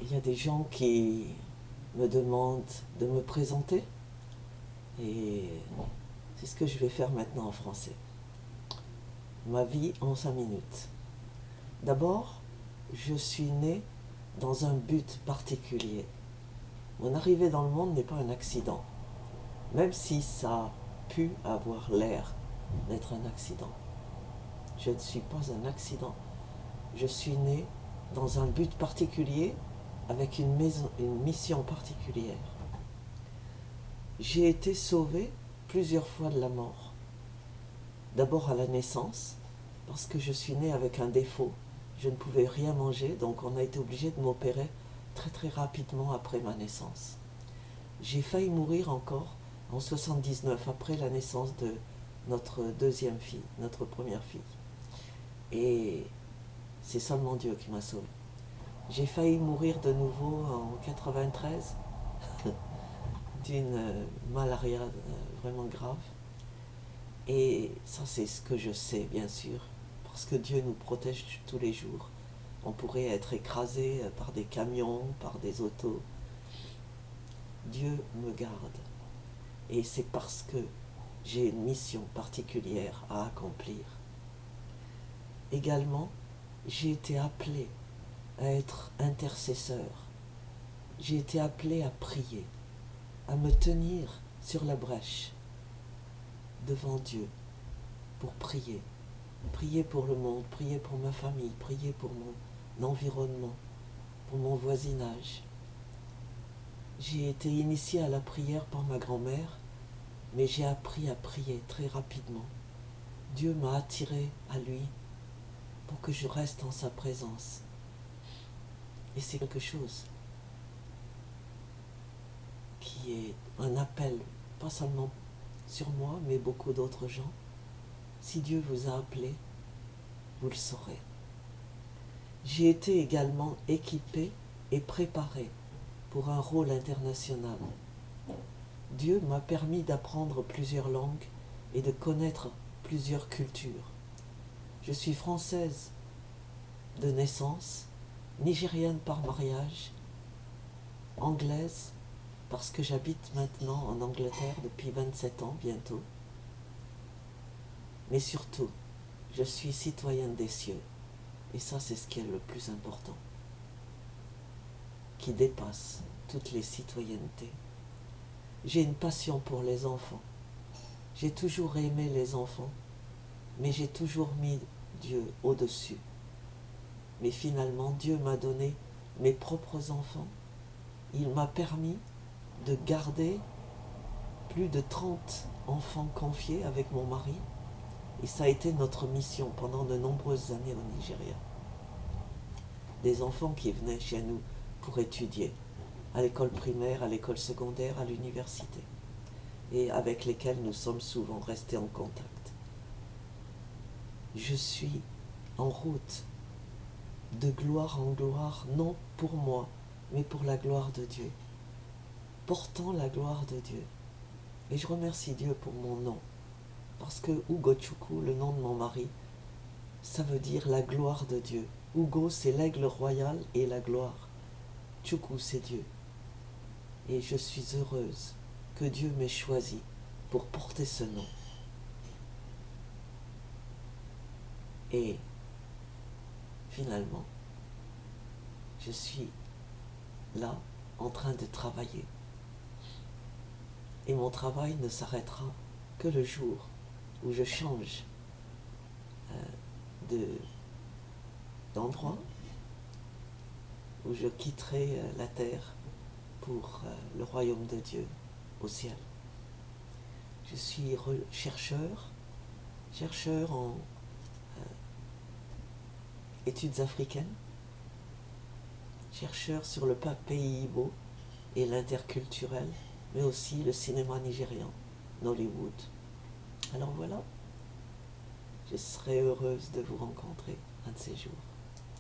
il y a des gens qui me demandent de me présenter et c'est ce que je vais faire maintenant en français. Ma vie en 5 minutes. D'abord, je suis né dans un but particulier. Mon arrivée dans le monde n'est pas un accident, même si ça a pu avoir l'air d'être un accident. Je ne suis pas un accident. Je suis né dans un but particulier, avec une mission particulière. J'ai été sauvé plusieurs fois de la mort. D'abord à la naissance, parce que je suis né avec un défaut. Je ne pouvais rien manger, donc on a été obligé de m'opérer très très rapidement après ma naissance. J'ai failli mourir encore en 79, après la naissance de notre deuxième fille, notre première fille. Et c'est seulement Dieu qui m'a sauvé. J'ai failli mourir de nouveau en 93 d'une malaria vraiment grave. Et ça, c'est ce que je sais, bien sûr, parce que Dieu nous protège tous les jours. On pourrait être écrasé par des camions, par des autos. Dieu me garde. Et c'est parce que j'ai une mission particulière à accomplir. Également, j'ai été appelé à être intercesseur. J'ai été appelé à prier, à me tenir sur la brèche devant Dieu pour prier. Prier pour le monde, prier pour ma famille, prier pour mon environnement, pour mon voisinage. J'ai été initié à la prière par ma grand-mère, mais j'ai appris à prier très rapidement. Dieu m'a attiré à lui pour que je reste en sa présence. Et c'est quelque chose qui est un appel, pas seulement sur moi, mais beaucoup d'autres gens. Si Dieu vous a appelé, vous le saurez. J'ai été également équipé et préparé pour un rôle international. Dieu m'a permis d'apprendre plusieurs langues et de connaître plusieurs cultures. Je suis française de naissance, nigérienne par mariage, anglaise parce que j'habite maintenant en Angleterre depuis 27 ans bientôt. Mais surtout, je suis citoyenne des cieux. Et ça, c'est ce qui est le plus important, qui dépasse toutes les citoyennetés. J'ai une passion pour les enfants. J'ai toujours aimé les enfants, mais j'ai toujours mis Dieu au-dessus. Mais finalement, Dieu m'a donné mes propres enfants. Il m'a permis de garder plus de 30 enfants confiés avec mon mari. Et ça a été notre mission pendant de nombreuses années au Nigeria. Des enfants qui venaient chez nous pour étudier, à l'école primaire, à l'école secondaire, à l'université, et avec lesquels nous sommes souvent restés en contact. Je suis en route de gloire en gloire, non pour moi, mais pour la gloire de Dieu, portant la gloire de Dieu. Et je remercie Dieu pour mon nom, parce que Ugochukwu, le nom de mon mari, ça veut dire la gloire de Dieu. Ugo, c'est l'aigle royal et la gloire. Chukwu, c'est Dieu. Et je suis heureuse que Dieu m'ait choisi pour porter ce nom. Et finalement, je suis là en train de travailler. Et mon travail ne s'arrêtera que le jour où je change d'endroit, où je quitterai la terre pour le royaume de Dieu au ciel. Je suis chercheur en études africaines, chercheur sur le pays Igbo et l'interculturel, mais aussi le cinéma nigérian, Nollywood. Alors voilà, je serai heureuse de vous rencontrer un de ces jours.